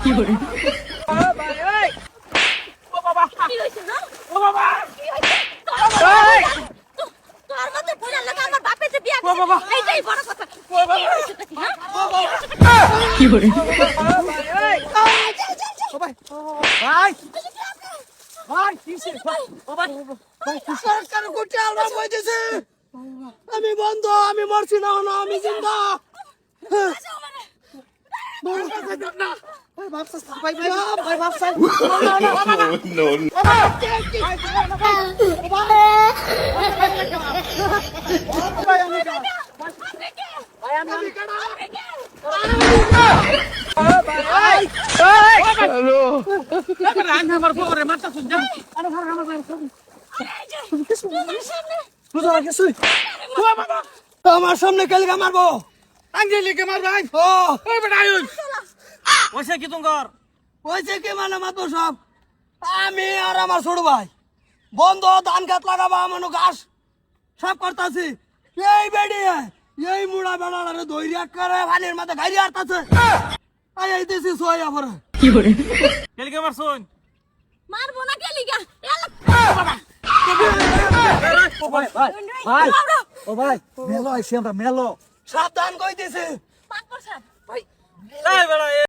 কি হইছে না? কি হইছে? তোর মতে বুড়া লাগা আমার বাপে যে বিয়া দিছে এইটাই বড় কথা। কি হইছে নাকি, হ্যাঁ? সরকার কোটি আলবাম হইতেছে। আমি বন্ধ, আমি মরছি না, না আমি জিন্দা। আমার সামনে কালকে মারবো আঙ্গেলিকে মার ভাই ও ওই বেটা আয়ুন ওইসে কি তুঙ্গর হয়েছে কি মানে মাতো সব আমি আর আমার ছোট ভাই বন্ধ ধান গাছ লাগাবো আমার ঘাস সব করতেছি এই বেড়ি এই মুড়া বেড়ারে ধৈর্য করে পানির মাঝে গাড়ি আটতাছে এই দিছি সোয়া পরে কেলিকে মার শুন মারবো না কে লিগা? ভাই ও ভাই মেলো আইছি আমরা মেলো সাবধান কইতেছে পাক করছ। এই বেটা